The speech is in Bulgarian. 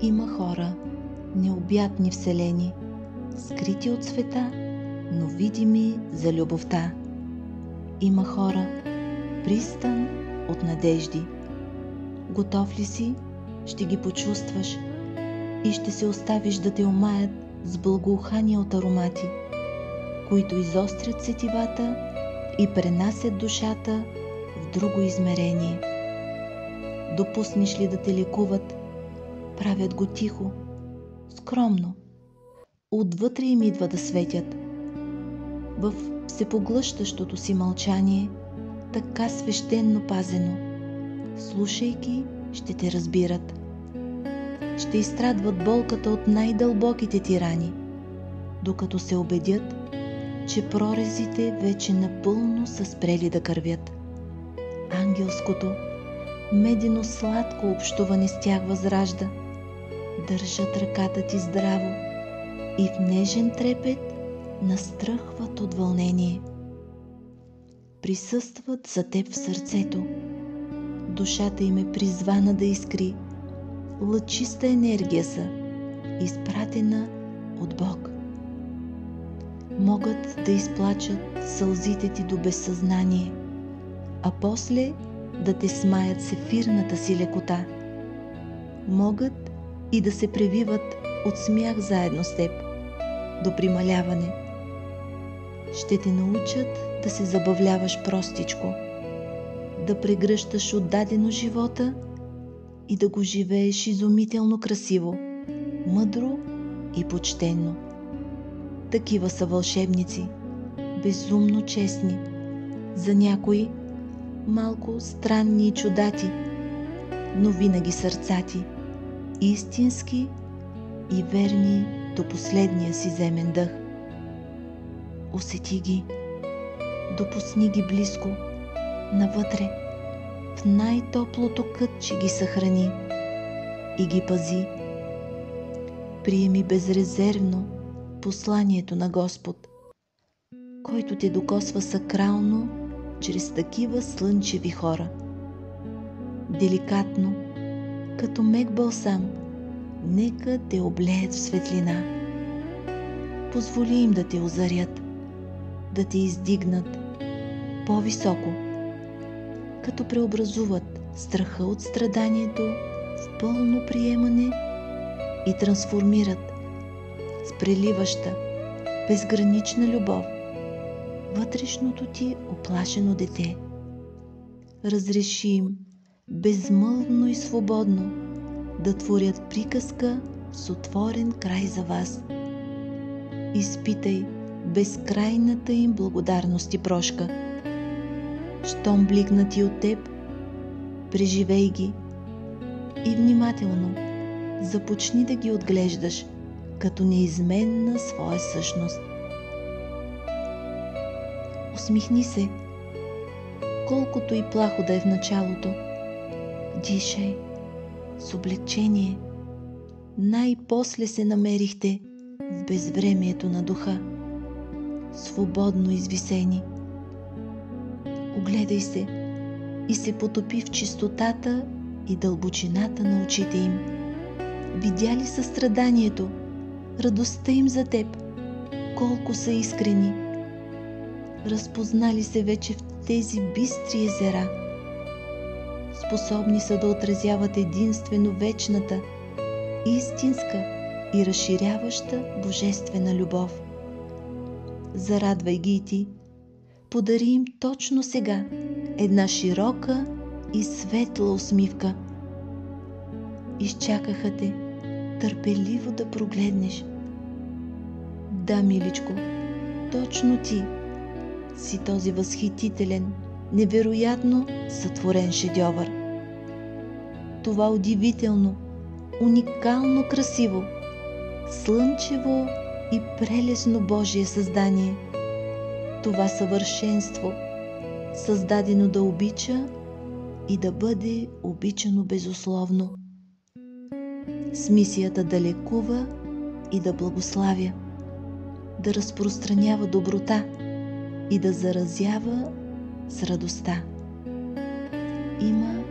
Има хора, необятни вселени, скрити от света, но видими за любовта. Има хора, пристан от надежди. Готов ли си, ще ги почувстваш и ще се оставиш да те омаят с благоухание от аромати, които изострят сетивата и пренасят душата в друго измерение. Допуснеш ли да те лекуват, правят го тихо, скромно. Отвътре им идва да светят. В всепоглъщащото си мълчание, така свещенно пазено, слушайки, ще те разбират. Ще изстрадват болката от най-дълбоките ти рани, докато се убедят, че прорезите вече напълно са спрели да кървят. Ангелското, медено-сладко общуване с тях възражда. Държат ръката ти здраво и в нежен трепет настръхват от вълнение. Присъстват за теб в сърцето. Душата им е призвана да искри. Лъчиста енергия са, изпратена от Бог. Могат да изплачат сълзите ти до безсъзнание, а после да те смаят с ефирната си лекота. Могат и да се превиват от смях заедно с теб, до прималяване. Ще те научат да се забавляваш простичко, да прегръщаш отдадено живота и да го живееш изумително красиво, мъдро и почтенно. Такива са вълшебници, безумно честни, за някои малко странни и чудати, но винаги сърцати, истински и верни до последния си земен дъх. Усети ги, допусни ги близко, навътре, в най-топлото кътче ги съхрани и ги пази. Приеми безрезервно посланието на Господ, който те докосва сакрално чрез такива слънчеви хора. Деликатно, като мек балсам, нека те облеят в светлина. Позволи им да те озарят, да те издигнат по-високо, като преобразуват страха от страданието в пълно приемане и трансформират с преливаща, безгранична любов вътрешното ти оплашено дете. Разреши им безмълвно и свободно да творят приказка с отворен край за вас. Изпитай безкрайната им благодарност и прошка. Щом бликнати от теб, преживей ги и внимателно започни да ги отглеждаш като неизменна своя същност. Усмихни се, колкото и плахо да е в началото. Дишай с облегчение. Най-после се намерихте в безвремието на духа, свободно извисени. Огледай се и се потопи в чистотата и дълбочината на очите им. Видя ли състраданието, радостта им за теб, колко са искрени? Разпознали се вече в тези бистри езера? Способни са да отразяват единствено вечната, истинска и разширяваща божествена любов. Зарадвай ги и ти. Подари им точно сега една широка и светла усмивка. Изчакаха те търпеливо да прогледнеш. Да, миличко, точно ти си този възхитителен, невероятно сътворен шедьовър. Това удивително, уникално красиво, слънчево и прелесно Божие създание. Това съвършенство, създадено да обича и да бъде обичано безусловно. С мисията да лекува и да благославя, да разпространява доброта и да заразява с радостта. Има